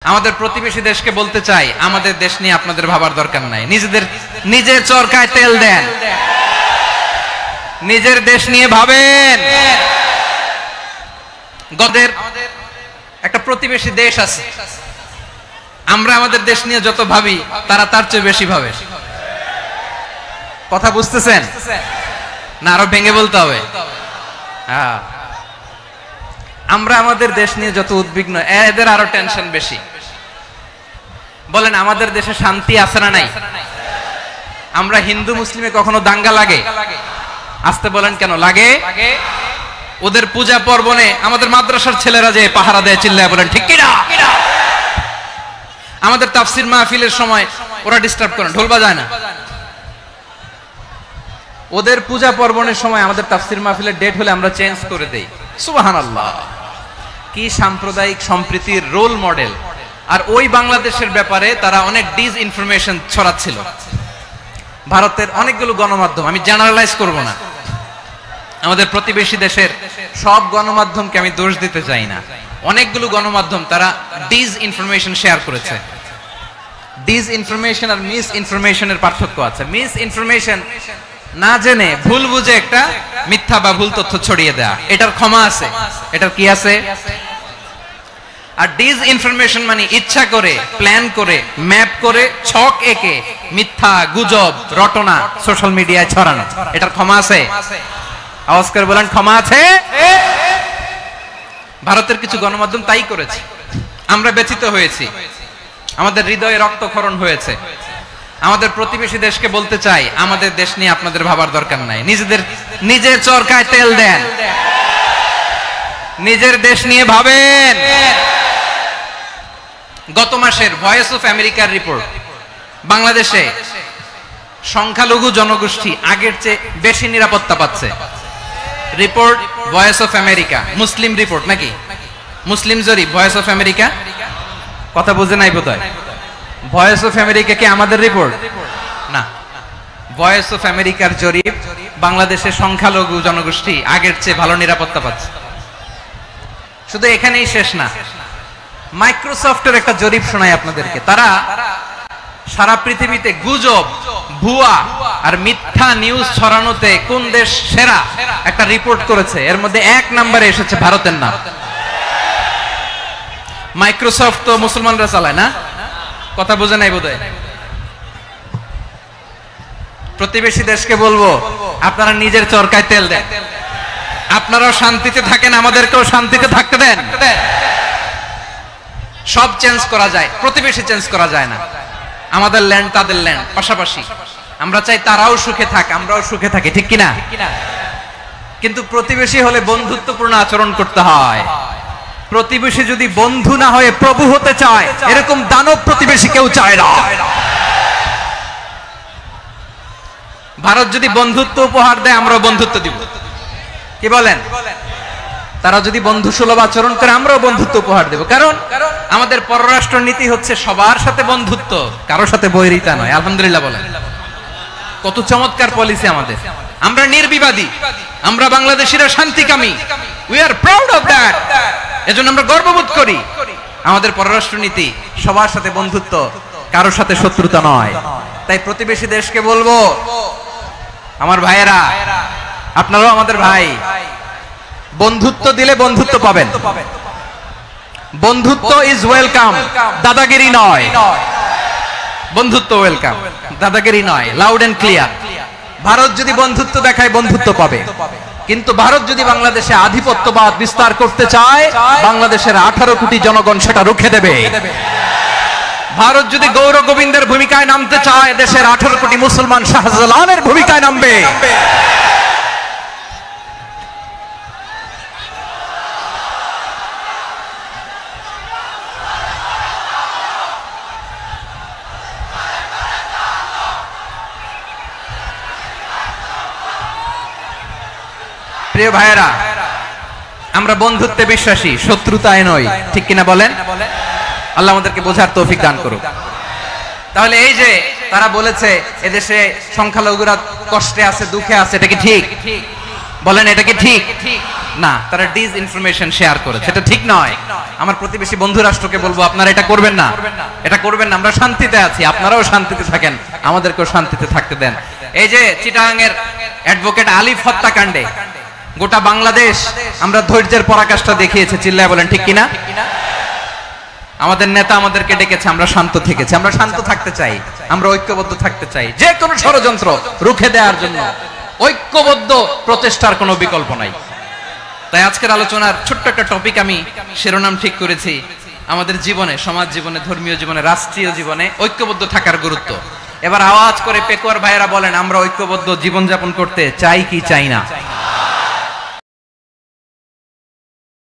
আমাদের প্রতিবেশী দেশকে বলতে চাই, আমাদের দেশ নিয়ে আপনাদের ভাবার দরকার নাই। নিজের চরকায় তেল দেন, নিজের দেশ নিয়ে ভাবেন। গদের একটা প্রতিবেশী দেশ আছে, আমরা আমাদের দেশ নিয়ে যত ভাবি তারা তার চেয়ে বেশি ভাবে। কথা বুঝতেছেন না? আরো ভেঙে বলতে হবে। আমরা আমাদের দেশ নিয়ে যত উদ্বিগ্ন, এদের আরো টেনশন বেশি। বলেন, আমাদের দেশে শান্তি আছে না নাই? আমরা হিন্দু মুসলিমে কখনো দাঙ্গা লাগে? আসতে বলেন, কেন লাগে? ওদের পূজা পার্বণে আমাদের মাদ্রাসার ছেলেরা যে পাহারা দেয়, চিল্লায় বলেন ঠিক কিনা? আমাদের তাফসির মাহফিলের সময় ওরা ডিস্টার্ব করে, ঢোল বাজায় না। ওদের পূজা পার্বণের সময় আমাদের তাফসির মাহফিলের ডেট হলে আমরা চেঞ্জ করে দেই। সুবহানাল্লাহ! কি সাম্প্রদায়িক সম্প্রীতির রোল মডেল। আর ওই বাংলাদেশের ব্যাপারে তারা অনেক ডিসইনফরমেশন ছড়াচ্ছিল। ভারতের অনেকগুলো গণমাধ্যম, আমি জেনারেলাইজ করব না, আমাদের প্রতিবেশী দেশের সব গণমাধ্যমকে আমি দোষ দিতে চাই না, অনেকগুলো গণমাধ্যম তারা ডিসইনফরমেশন শেয়ার করেছে। ডিসইনফরমেশন আর মিস ইনফরমেশনের পার্থক্য আছে। মিস ইনফরমেশন না জেনে ভুল বুঝে একটা মিথ্যা বা ভুল তথ্য ছড়িয়ে দেয়া, এটার ক্ষমা আছে, এটার কি আছে? আর ডিসইনফরমেশন মানে ইচ্ছা করে, প্ল্যান করে, ম্যাপ করে, ছক এঁকে মিথ্যা, গুজব, রটনা সোশ্যাল মিডিয়ায় ছড়ানো, এটার ক্ষমা আছে? আওয়াজ করে বলেন, ক্ষমা আছে? ভারতের কিছু গণমাধ্যম তাই করেছে। আমরা ব্যথিত হয়েছি, আমাদের হৃদয়ে রক্তক্ষরণ হয়েছে। আমাদের প্রতিবেশী দেশকে বলতে চাই, আমাদের দেশ নিয়ে আপনাদের ভাবার দরকার নাই। নিজের চরকায় তেল দেন, নিজের দেশ নিয়ে ভাবেন। গত মাসের ভয়েস অফ আমেরিকার রিপোর্ট, বাংলাদেশে সংখ্যালঘু জনগোষ্ঠী আগের চেয়ে বেশি নিরাপত্তা পাচ্ছে। Report voice of America, Muslim report নাকি? মুসলিম জরিপ, ভয়েস অফ আমেরিকা। কথা বুঝে নাই বোধহয়। ভয়েস অফ আমেরিকা কি আমাদের রিপোর্ট? না, ভয়েস অফ আমেরিকার জরিপ, বাংলাদেশের সংখ্যালঘু জনগোষ্ঠী আগের চেয়ে ভালো নিরাপত্তা পাচ্ছে। শুধু এখানেই শেষ না, মাইক্রোসফটের একটা জরিপ শোনাই আপনাদেরকে। তারা সারা পৃথিবীতে গুজব, ভুয়া আর মিথ্যা নিউজ ছড়ানোতে কোন দেশ সেরা একটা রিপোর্ট করেছে। এর মধ্যে 1 নম্বরে এসেছে ভারতের নাম। মাইক্রোসফট তো মুসলমানরা চালায় না? কথা বোঝে নাই বোধহয়। প্রতিবেশী দেশকে বলবো, আপনারা নিজের চরকায় তেল দেন, আপনারাও শান্তিতে থাকেন, আমাদেরকেও শান্তিতে থাকতে দেন। সব চেঞ্জ করা যায়, প্রতিবেশী চেঞ্জ করা যায় না। আমাদের ল্যান্ড তাদের ল্যান্ড, পাশাপাশি। আমরা চাই তারাও সুখে থাক, আমরাও সুখে থাকি, ঠিক কিনা? কিন্তু প্রতিবেশী হলে বন্ধুত্বপূর্ণ আচরণ করতে হয়। প্রতিবেশী যদি বন্ধু না হয়ে প্রভু হতে চায়, এরকম দানব প্রতিবেশী কেউ চায় না। ভারত যদি বন্ধুত্ব উপহার দেয়, আমরাও বন্ধুত্ব দিব। কি বলেন? তারা যদি বন্ধু সুলভ আচরণ করে, আমরাও বন্ধুত্ব উপহার দেব। কারণ আমাদের পররাষ্ট্র নীতি হচ্ছে সবার সাথে বন্ধুত্ব, কারোর সাথে বৈরিতা নয়। আলহামদুলিল্লাহ বলেন, কত চমৎকার পলিসি আমাদের। আমরা নির্বিবাদী, আমরা বাংলাদেশিরা শান্তিকামী। We are proud of that. এজন্য আমরা গর্ববোধ করি। আমাদের পররাষ্ট্র নীতি সবার সাথে বন্ধুত্ব, কারোর সাথে শত্রুতা নয়। তাই প্রতিবেশী দেশকে বলবো, আমার ভাইয়েরা, আপনারাও আমাদের ভাই। বন্ধুত্ব দিলে বন্ধুত্ব পাবেন। বন্ধুত্ব ইজ ওয়েলকাম, দাদাগিরি নয়। বন্ধুত্ব ওয়েলকাম, দাদাগিরি নয়। Loud and clear. ভারত যদি বন্ধুত্ব দেখায়, বন্ধুত্ব পাবে। কিন্তু ভারত যদি বাংলাদেশে আধিপত্যবাদ বিস্তার করতে চায়, বাংলাদেশের 18 কোটি জনগণ সেটা রুখে দেবে। ভারত যদি গৌর গোবিন্দের ভূমিকায় নামতে চায়, দেশের 18 কোটি মুসলমান শাহজালালের ভূমিকায় নামবে। প্রিয় ভাইয়েরা, আমরা বন্ধুত্বে বিশ্বাসী, শত্রুতায় নয়, ঠিক কিনা বলেন? আল্লাহ আমাদেরকে বোঝার তৌফিক দান করুক। তাহলে এই যে তারা বলেছে এদেশে সংখ্যালঘুরা কষ্টে আছে, দুঃখে আছে, এটা কি ঠিক? বলেন, এটা কি ঠিক? না, তারা ডিস ইনফরমেশন শেয়ার করেছে, এটা ঠিক নয়। আমার প্রতিবেশী বন্ধু রাষ্ট্রকে বলবো আপনারা এটা করবেন না, এটা করবেন না। আমরা শান্তিতে আছি, আপনারাও শান্তিতে থাকেন, আমাদেরকেও শান্তিতে থাকতে দেন। এই যে চিটাগাং এর অ্যাডভোকেট আলিফ হত্যাকাণ্ডে গোটা বাংলাদেশ আমরা ধৈর্যের পরাকাষ্ঠা দেখিয়েছে, চিল্লায় বলেন ঠিক কিনা? আমাদের নেতা আমাদেরকে ডেকেছে, আমরা শান্ত থেকেছি। আমরা শান্ত থাকতে চাই, আমরা ঐক্যবদ্ধ থাকতে চাই। যে কোনো ষড়যন্ত্র রুখে দেওয়ার জন্য ঐক্যবদ্ধ প্রচেষ্টার কোনো বিকল্প নাই। তাই আজকের আলোচনার ছোট্ট একটা টপিক আমি শিরোনাম ঠিক করেছি, আমাদের জীবনে, সমাজ জীবনে, ধর্মীয় জীবনে, রাষ্ট্রীয় জীবনে ঐক্যবদ্ধ থাকার গুরুত্ব। এবার আওয়াজ করে পেকুয়ার ভাইয়েরা বলেন, আমরা ঐক্যবদ্ধ জীবনযাপন করতে চাই কি চাই না?